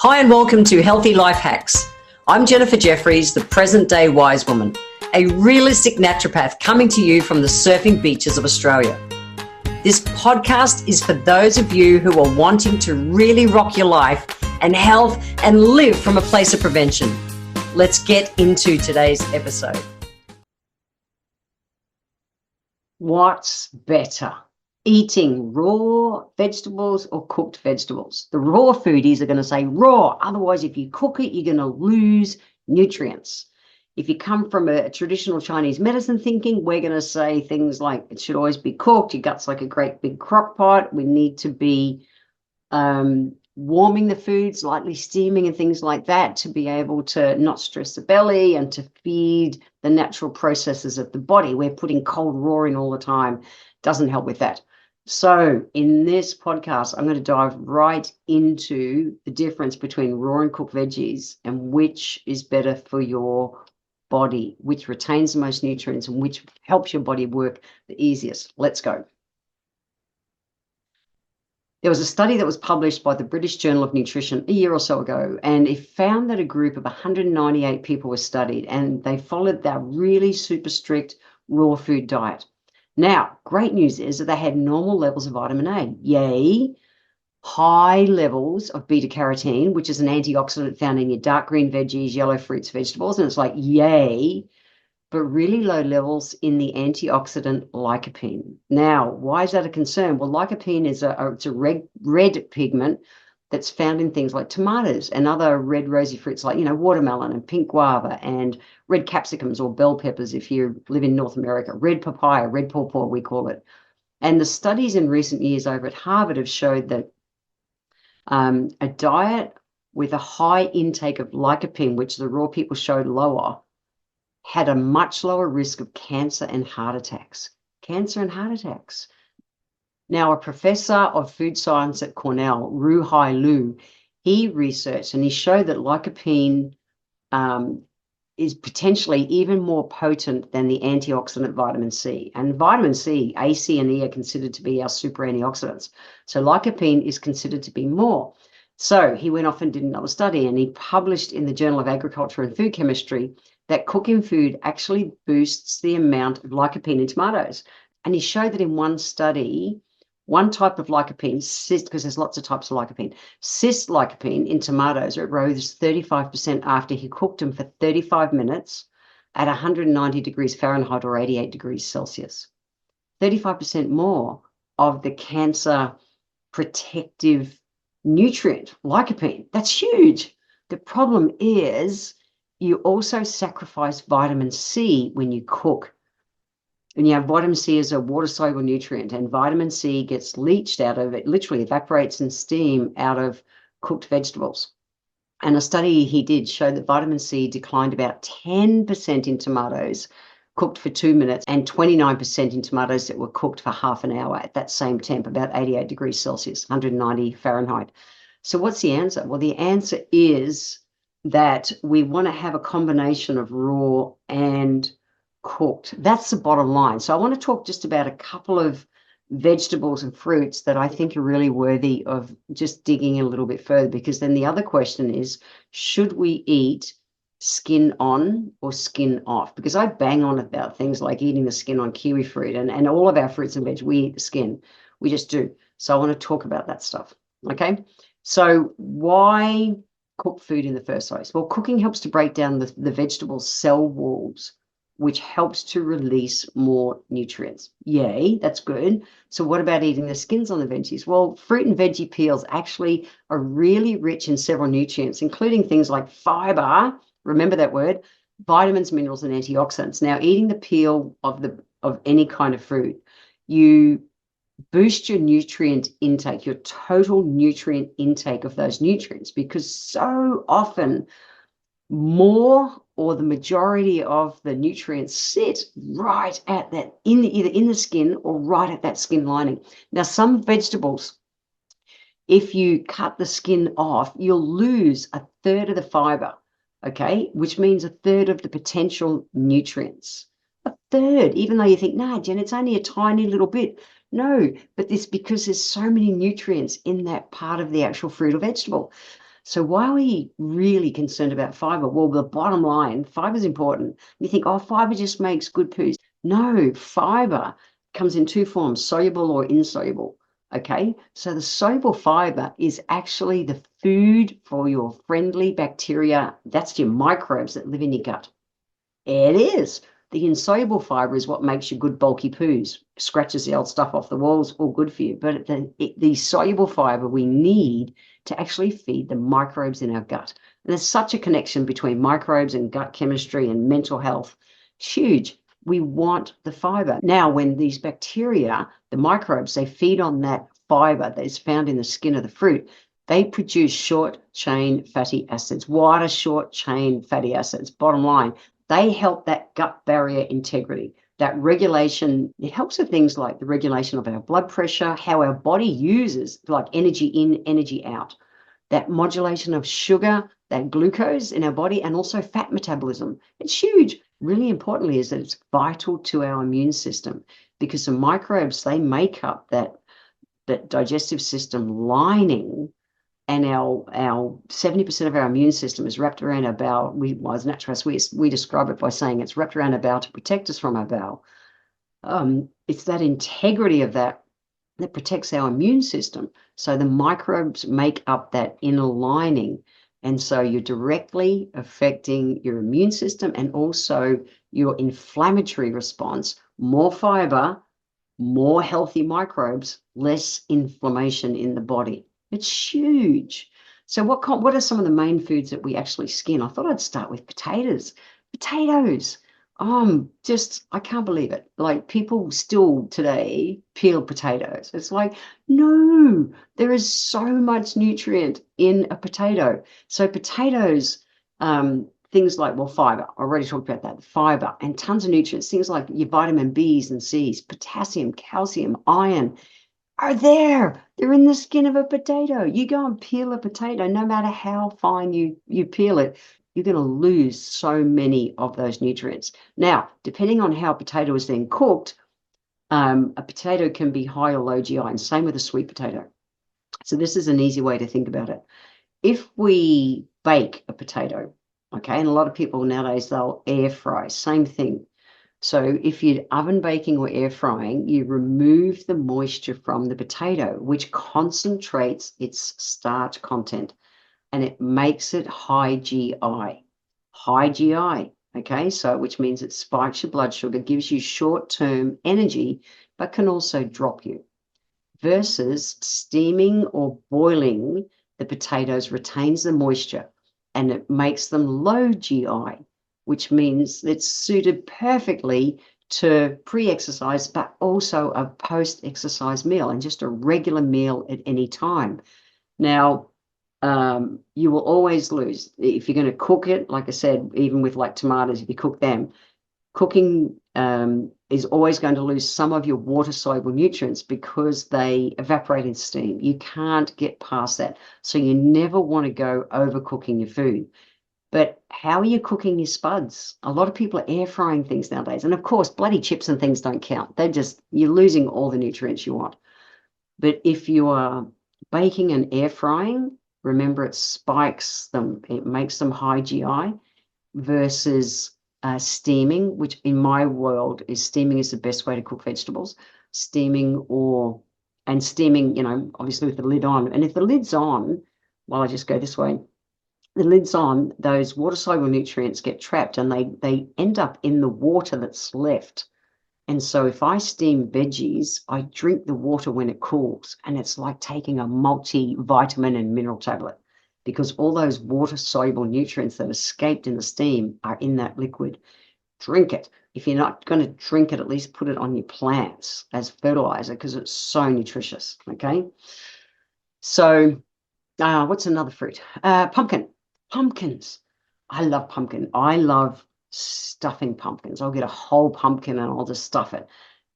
Hi and welcome to Healthy Life Hacks. I'm Jennifer Jefferies, the present-day wise woman, a realistic naturopath coming to you from the surfing beaches of Australia. This podcast is for those of you who are wanting to really rock your life and health and live from a place of prevention. Let's get into today's episode. What's better? Eating raw vegetables or cooked vegetables? The raw foodies are going to say raw. Otherwise, if you cook it, you're going to lose nutrients. If you come from a traditional Chinese medicine thinking, we're going to say things like it should always be cooked. Your gut's like a great big crock pot. We need to be warming the foods, lightly steaming and things like that to be able to not stress the belly and to feed the natural processes of the body. We're putting cold raw in all the time. Doesn't help with that. So in this podcast, I'm going to dive right into the difference between raw and cooked veggies and which is better for your body, which retains the most nutrients and which helps your body work the easiest. Let's go. There was a study that was published by the British Journal of Nutrition a year or so ago, and it found that a group of 198 people was studied, and they followed that really super strict raw food diet. Now, great news is that they had normal levels of vitamin A. Yay. High levels of beta carotene, which is an antioxidant found in your dark green veggies, yellow fruits, vegetables. And it's like, yay, but really low levels in the antioxidant lycopene. Now, why is that a concern? Well, lycopene is it's a red pigment that's found in things like tomatoes and other red rosy fruits like, watermelon and pink guava and red capsicums or bell peppers if you live in North America, red papaya, red pawpaw, we call it. And the studies in recent years over at Harvard have showed that a diet with a high intake of lycopene, which the raw people showed lower, had a much lower risk of cancer and heart attacks. Cancer and heart attacks. Now, a professor of food science at Cornell, Ruhai Liu, he researched and he showed that lycopene is potentially even more potent than the antioxidant vitamin C. And vitamin C, A, C, and E are considered to be our super antioxidants. So lycopene is considered to be more. So he went off and did another study, and he published in the Journal of Agriculture and Food Chemistry that cooking food actually boosts the amount of lycopene in tomatoes. And he showed that in one study, one type of lycopene, cyst, because there's lots of types of lycopene, cyst lycopene in tomatoes, it rose 35% after he cooked them for 35 minutes at 190 degrees Fahrenheit or 88 degrees Celsius. 35% more of the cancer protective nutrient, lycopene. That's huge. The problem is you also sacrifice vitamin C when you cook. And vitamin C is a water-soluble nutrient, and vitamin C gets leached out of it, literally evaporates in steam out of cooked vegetables. And a study he did showed that vitamin C declined about 10% in tomatoes cooked for 2 minutes and 29% in tomatoes that were cooked for half an hour at that same temp, about 88 degrees Celsius, 190 Fahrenheit. So what's the answer? Well, the answer is that we want to have a combination of raw and cooked. That's the bottom line. So I want to talk just about a couple of vegetables and fruits that I think are really worthy of just digging a little bit further, because then the other question is, should we eat skin on or skin off? Because I bang on about things like eating the skin on kiwi fruit and all of our fruits and veg, we eat the skin. We just do. So I want to talk about that stuff. Okay. So why cook food in the first place? Well, cooking helps to break down the vegetable cell walls, which helps to release more nutrients. Yay, that's good. So what about eating the skins on the veggies? Well, fruit and veggie peels actually are really rich in several nutrients, including things like fiber, remember that word, vitamins, minerals, and antioxidants. Now, eating the peel of any kind of fruit, you boost your nutrient intake, your total nutrient intake of those nutrients, because so often more or the majority of the nutrients sit right at that, either in the skin or right at that skin lining. Now, some vegetables, if you cut the skin off, you'll lose a third of the fiber, okay, which means a third of the potential nutrients. A third, even though you think, nah, Jen, it's only a tiny little bit. No, but this because there's so many nutrients in that part of the actual fruit or vegetable. So why are we really concerned about fiber? Well, the bottom line, fiber is important. You think, oh, fiber just makes good poos. No, fiber comes in two forms, soluble or insoluble. Okay, so the soluble fiber is actually the food for your friendly bacteria. That's your microbes that live in your gut. It is. The insoluble fiber is what makes your good bulky poos, scratches the old stuff off the walls, all good for you. But the soluble fiber we need to actually feed the microbes in our gut. And there's such a connection between microbes and gut chemistry and mental health. It's huge. We want the fiber. Now, when these bacteria, the microbes, they feed on that fiber that is found in the skin of the fruit, they produce short chain fatty acids. What are short chain fatty acids? Bottom line, they help that gut barrier integrity, that regulation. It helps with things like the regulation of our blood pressure, how our body uses like energy in, energy out, that modulation of sugar, that glucose in our body, and also fat metabolism. It's huge. Really importantly is that it's vital to our immune system because the microbes, they make up that digestive system lining. And our 70% of our immune system is wrapped around our bowel. As naturalists, we describe it by saying it's wrapped around our bowel to protect us from our bowel. It's that integrity of that protects our immune system. So the microbes make up that inner lining. And so you're directly affecting your immune system and also your inflammatory response. More fiber, more healthy microbes, less inflammation in the body. It's huge. So what are some of the main foods that we actually skin? I thought I'd start with potatoes. Potatoes. I can't believe it. Like people still today peel potatoes. It's like, no, there is so much nutrient in a potato. So potatoes, things like, well, fiber, I already talked about that, fiber and tons of nutrients, things like your vitamin B's and C's, potassium, calcium, iron are there. They're in the skin of a potato. You go and peel a potato, no matter how fine you peel it, you're going to lose so many of those nutrients. Now, depending on how a potato is then cooked, a potato can be high or low GI, and same with a sweet potato. So this is an easy way to think about it. If we bake a potato, okay, and a lot of people nowadays, they'll air fry, same thing. So if you're oven baking or air frying, you remove the moisture from the potato, which concentrates its starch content, and it makes it high GI. High GI, okay, so which means it spikes your blood sugar, gives you short-term energy, but can also drop you. Versus steaming or boiling the potatoes retains the moisture and it makes them low GI, which means it's suited perfectly to pre-exercise, but also a post-exercise meal and just a regular meal at any time. Now, you will always lose if you're going to cook it. Like I said, even with like tomatoes, if you cook them, cooking is always going to lose some of your water-soluble nutrients because they evaporate in steam. You can't get past that. So you never want to go overcooking your food. But how are you cooking your spuds? A lot of people are air frying things nowadays. And of course, bloody chips and things don't count. You're losing all the nutrients you want. But if you are baking and air frying, remember it spikes them. It makes them high GI versus steaming, which in my world steaming is the best way to cook vegetables. Steaming, obviously with the lid on. And if the lid's on, well, I just go this way, the lid's on, those water-soluble nutrients get trapped and they end up in the water that's left. And so if I steam veggies, I drink the water when it cools, and it's like taking a multivitamin and mineral tablet because all those water-soluble nutrients that escaped in the steam are in that liquid. Drink it. If you're not going to drink it, at least put it on your plants as fertilizer because it's so nutritious, okay? So what's another fruit? Pumpkin. Pumpkins. I love pumpkin. I love stuffing pumpkins. I'll get a whole pumpkin and I'll just stuff it.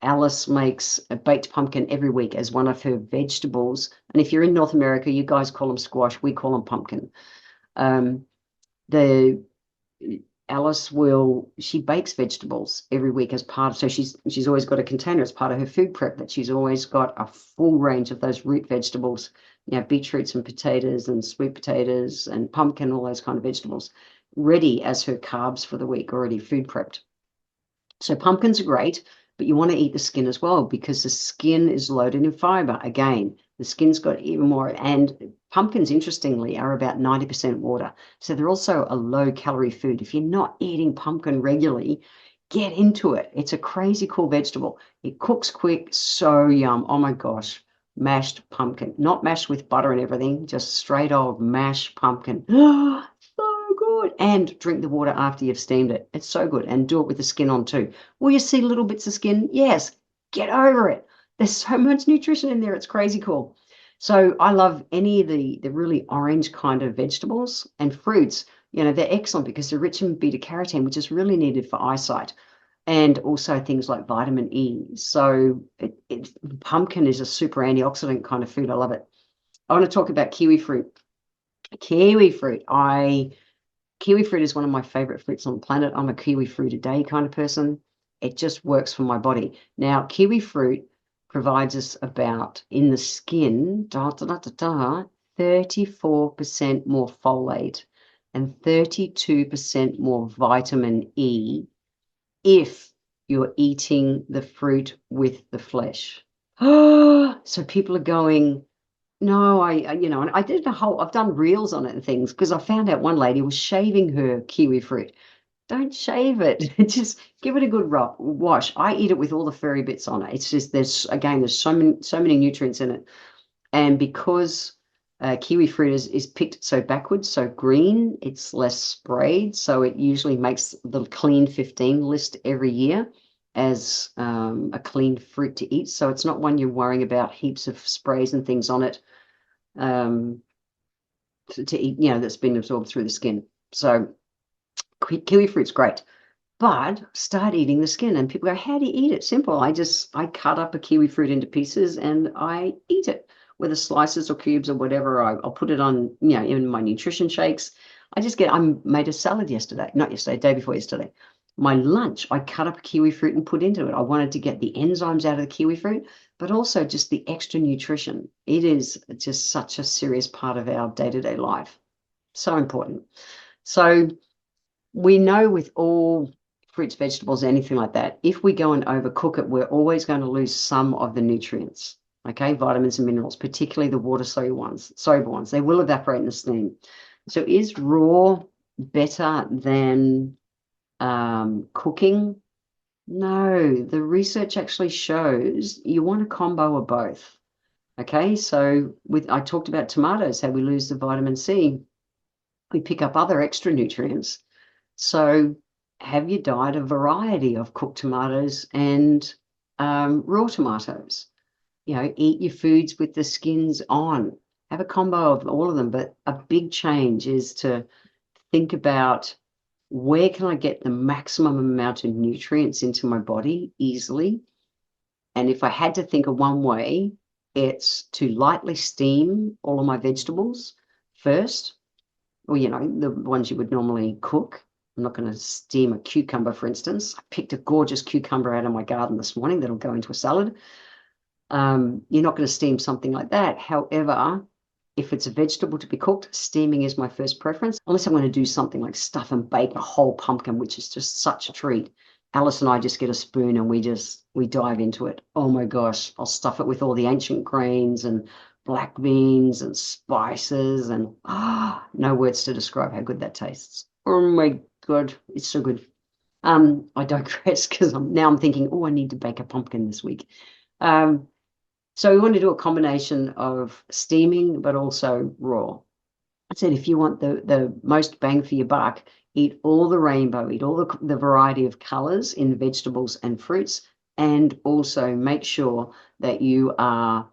Alice makes a baked pumpkin every week as one of her vegetables. And if you're in North America, you guys call them squash. We call them pumpkin. She bakes vegetables every week as part of, so she's always got a container as part of her food prep that she's always got a full range of those root vegetables beetroots and potatoes and sweet potatoes and pumpkin, all those kind of vegetables, ready as her carbs for the week, already food prepped. So pumpkins are great, but you want to eat the skin as well because the skin is loaded in fiber. Again, the skin's got even more, and pumpkins, interestingly, are about 90% water. So they're also a low-calorie food. If you're not eating pumpkin regularly, get into it. It's a crazy cool vegetable. It cooks quick, so yum. Oh my gosh, mashed pumpkin. Not mashed with butter and everything, just straight old mashed pumpkin. So good. And drink the water after you've steamed it. It's so good. And do it with the skin on too. Will you see little bits of skin? Yes. Get over it. There's so much nutrition in there. It's crazy cool. So I love any of the really orange kind of vegetables and fruits. They're excellent because they're rich in beta carotene, which is really needed for eyesight, and also things like vitamin E. So pumpkin is a super antioxidant kind of food. I love it. I want to talk about kiwi fruit. Kiwi fruit. Kiwi fruit is one of my favorite fruits on the planet. I'm a kiwi fruit a day kind of person. It just works for my body. Now, kiwi fruit provides us about, in the skin, 34% more folate and 32% more vitamin E if you're eating the fruit with the flesh. So people are going, no, and I did I've done reels on it and things because I found out one lady was shaving her kiwi fruit. Don't shave it. Just give it a good wash. I eat it with all the furry bits on it. It's just, there's so many nutrients in it. And because kiwi fruit is picked so backwards, so green, it's less sprayed. So it usually makes the clean 15 list every year as a clean fruit to eat. So it's not one you're worrying about heaps of sprays and things on it to eat, that's been absorbed through the skin. So kiwi fruit's great, but start eating the skin. And people go, how do you eat it? Simple. I cut up a kiwi fruit into pieces and I eat it, whether slices or cubes or whatever. I'll put it on, in my nutrition shakes. I made a salad day before yesterday. My lunch, I cut up a kiwi fruit and put into it. I wanted to get the enzymes out of the kiwi fruit, but also just the extra nutrition. It is just such a serious part of our day-to-day life. So important. So we know with all fruits, vegetables, anything like that, if we go and overcook it, we're always going to lose some of the nutrients, okay? Vitamins and minerals, particularly the water-soluble ones. They will evaporate in the steam. So is raw better than cooking? No, the research actually shows you want a combo of both. Okay, so I talked about tomatoes, how we lose the vitamin C. We pick up other extra nutrients. So have your diet a variety of cooked tomatoes and raw tomatoes. Eat your foods with the skins on. Have a combo of all of them, but a big change is to think about, where can I get the maximum amount of nutrients into my body easily? And if I had to think of one way, it's to lightly steam all of my vegetables first, or, the ones you would normally cook. I'm not going to steam a cucumber, for instance. I picked a gorgeous cucumber out of my garden this morning that'll go into a salad. You're not going to steam something like that. However, if it's a vegetable to be cooked, steaming is my first preference, unless I'm going to do something like stuff and bake a whole pumpkin, which is just such a treat. Alice and I just get a spoon and we dive into it. Oh my gosh, I'll stuff it with all the ancient grains and black beans and spices and no words to describe how good that tastes. Oh my God, it's so good. I digress because I'm thinking, I need to bake a pumpkin this week. So we want to do a combination of steaming, but also raw. I said, if you want the most bang for your buck, eat all the rainbow, eat all the variety of colors in vegetables and fruits, and also make sure that you are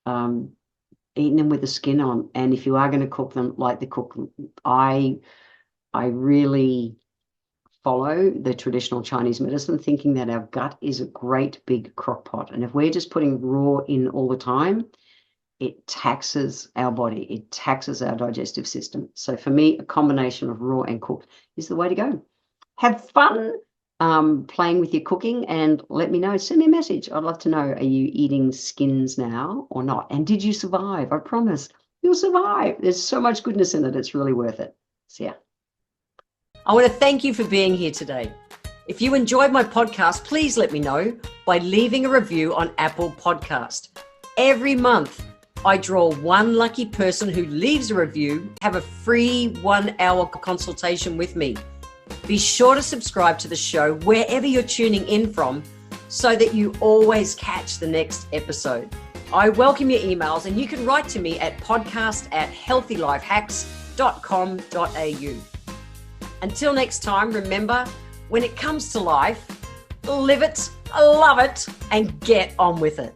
eating them with the skin on. And if you are going to cook them, like the cook, I really follow the traditional Chinese medicine, thinking that our gut is a great big crock pot. And if we're just putting raw in all the time, it taxes our body. It taxes our digestive system. So for me, a combination of raw and cooked is the way to go. Have fun playing with your cooking, and let me know. Send me a message. I'd love to know, are you eating skins now or not? And did you survive? I promise you'll survive. There's so much goodness in it. It's really worth it. So yeah. I want to thank you for being here today. If you enjoyed my podcast, please let me know by leaving a review on Apple Podcast. Every month, I draw one lucky person who leaves a review, have a free 1-hour consultation with me. Be sure to subscribe to the show wherever you're tuning in from so that you always catch the next episode. I welcome your emails, and you can write to me at podcast@healthylifehacks.com.au. Until next time, remember, when it comes to life, live it, love it, and get on with it.